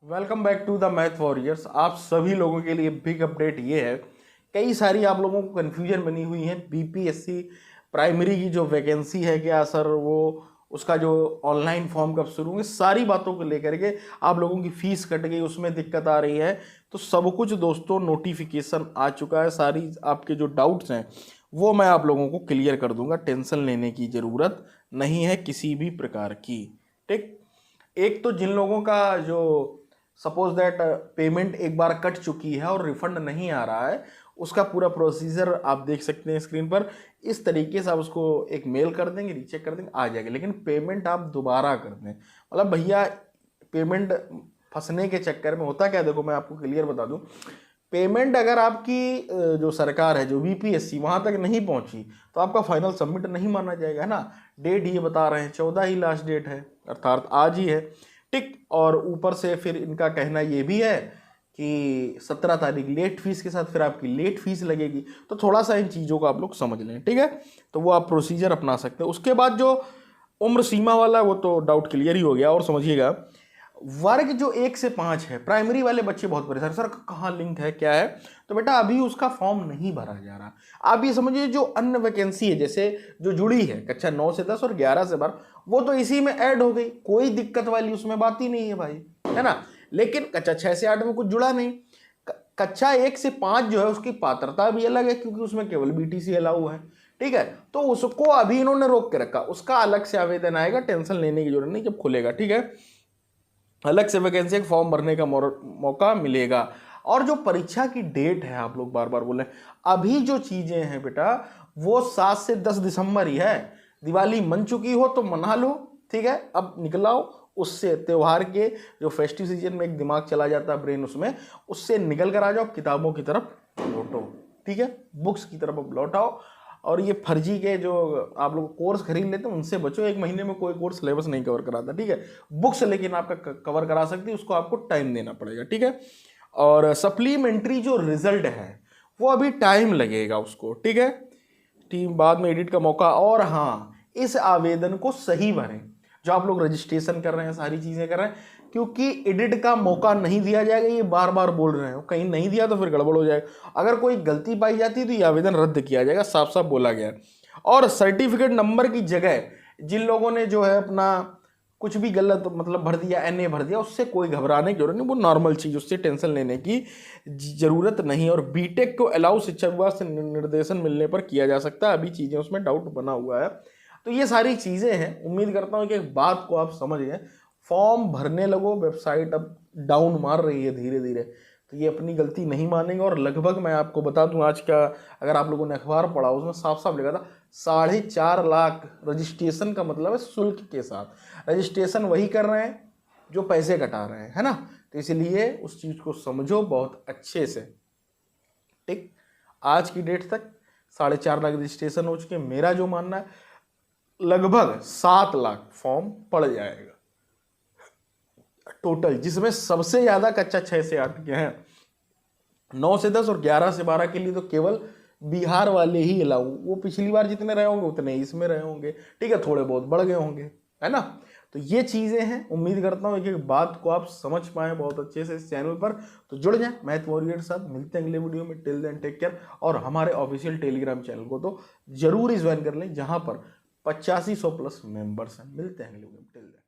Welcome back to the math warriors. आप सभी लोगों के लिए बिग अपडेट ये है, कई सारी आप लोगों को कन्फ्यूजन बनी हुई है। बीपीएससी प्राइमरी की जो वैकेंसी है, क्या सर वो उसका जो ऑनलाइन फॉर्म कब शुरू होंगे, सारी बातों को लेकर के आप लोगों की फीस कट गई, उसमें दिक्कत आ रही है। तो सब कुछ दोस्तों नोटिफिकेशन आ चुका है, सारी आपके जो डाउट्स हैं वो मैं आप लोगों को क्लियर कर दूंगा। टेंशन लेने की ज़रूरत नहीं है किसी भी प्रकार की। ठीक, एक तो जिन लोगों का जो सपोज दैट पेमेंट एक बार कट चुकी है और रिफंड नहीं आ रहा है, उसका पूरा प्रोसीजर आप देख सकते हैं स्क्रीन पर। इस तरीके से आप उसको एक मेल कर देंगे, रीचेक कर देंगे, आ जाएगा। लेकिन पेमेंट आप दोबारा कर दें, मतलब भैया पेमेंट फंसने के चक्कर में होता क्या, देखो मैं आपको क्लियर बता दूं। पेमेंट अगर आपकी जो सरकार है, जो बीपीएससी वहां तक नहीं पहुंची, तो आपका फाइनल सबमिट नहीं माना जाएगा, है ना। डेट ये बता रहे हैं 14 ही लास्ट डेट है, अर्थात आज ही है। टिक, और ऊपर से फिर इनका कहना ये भी है कि 17 तारीख लेट फीस के साथ फिर आपकी लेट फीस लगेगी। तो थोड़ा सा इन चीज़ों को आप लोग समझ लें, ठीक है। तो वो आप प्रोसीजर अपना सकते हैं। उसके बाद जो उम्र सीमा वाला, वो तो डाउट क्लियर ही हो गया। और समझिएगा, वर्ग जो 1 से 5 है, प्राइमरी वाले बच्चे बहुत परेशान, सर कहाँ लिंक है, क्या है। तो बेटा अभी उसका फॉर्म नहीं भरा जा रहा। आप ये समझिए, जो अन्य वैकेंसी है, जैसे जो जुड़ी है कक्षा 9 से 10 और 11 से 12, वो तो इसी में ऐड हो गई, कोई दिक्कत वाली उसमें बात ही नहीं है भाई, है ना। लेकिन कक्षा 6 से 8 में कुछ जुड़ा नहीं। कक्षा 1 से 5 जो है उसकी पात्रता भी अलग है, क्योंकि उसमें केवल बीटीसी अलाउ है, ठीक है। तो उसको अभी इन्होंने रोक के रखा, उसका अलग से आवेदन आएगा, टेंशन लेने की जरूरत नहीं, जब खुलेगा, ठीक है। अलग से वैकेंसी एक फॉर्म भरने का मौका मिलेगा। और जो परीक्षा की डेट है, आप लोग बार बार बोल रहे हैं, अभी जो चीजें हैं बेटा, वो 7 से 10 दिसंबर ही है। दिवाली मन चुकी हो तो मना लो, ठीक है। अब निकलाओ उससे, त्योहार के जो फेस्टिव सीजन में एक दिमाग चला जाता है ब्रेन, उससे निकल कर आ जाओ, किताबों की तरफ लौटो, ठीक है। बुक्स की तरफ अब लौटाओ। और ये फर्जी के जो आप लोग कोर्स खरीद लेते हैं उनसे बचो। एक महीने में कोई कोर्स सिलेबस नहीं कवर कराता, ठीक है। बुक्स लेकिन आपका कवर करा सकती है, उसको आपको टाइम देना पड़ेगा, ठीक है। और सप्लीमेंट्री जो रिजल्ट है वो अभी टाइम लगेगा उसको, ठीक है। टीम बाद में एडिट का मौका। और हाँ, इस आवेदन को सही भरें, जो आप लोग रजिस्ट्रेशन कर रहे हैं, सारी चीजें कर रहे हैं, क्योंकि एडिट का मौका नहीं दिया जाएगा। ये बार बार बोल रहे हैं, कहीं नहीं दिया तो फिर गड़बड़ हो जाएगा। अगर कोई गलती पाई जाती है तो ये आवेदन रद्द किया जाएगा, साफ साफ बोला गया है। और सर्टिफिकेट नंबर की जगह जिन लोगों ने जो है अपना कुछ भी गलत मतलब भर दिया, एनए भर दिया, उससे कोई घबराने की जरूरत नहीं, वो नॉर्मल चीज, उससे टेंशन लेने की जरूरत नहीं। और बीटेक को अलाउ शिक्षा विभाग से निर्देशन मिलने पर किया जा सकता है, अभी चीजें उसमें डाउट बना हुआ है। तो ये सारी चीजें हैं, उम्मीद करता हूँ कि एक बात को आप समझ गए। फॉर्म भरने लगो, वेबसाइट अब डाउन मार रही है धीरे धीरे, तो ये अपनी गलती नहीं मानेंगे। और लगभग मैं आपको बता दूं, आज का अगर आप लोगों ने अखबार पढ़ा, उसमें साफ साफ लिखा था 4.5 लाख रजिस्ट्रेशन का मतलब है शुल्क के साथ। रजिस्ट्रेशन वही कर रहे हैं जो पैसे कटा रहे हैं, है ना। तो इसलिए उस चीज को समझो बहुत अच्छे से, ठीक। आज की डेट तक 4.5 लाख रजिस्ट्रेशन हो चुके हैं। मेरा जो मानना है, लगभग 7 लाख फॉर्म पड़ जाएगा टोटल, जिसमें सबसे ज्यादा कक्षा 6 से 8 के हैं। 9 से 10 और 11 से 12 के लिए तो केवल बिहार वाले ही अलाउ, वो पिछली बार जितने रहे होंगे उतने ही इसमें रहे होंगे, ठीक है। थोड़े बहुत बढ़ गए होंगे, है ना। तो ये चीजें हैं, उम्मीद करता हूँ एक बात को आप समझ पाए बहुत अच्छे से इस चैनल पर। तो जुड़ जाएं मैथ वॉरियर के साथ, मिलते हैं अगले वीडियो में। Till then take care. और हमारे ऑफिशियल टेलीग्राम चैनल को तो जरूर ज्वाइन कर लें, जहां पर 8500+ मेंबर्स हैं। मिलते हैं अगले वीडियो में, टिल देन।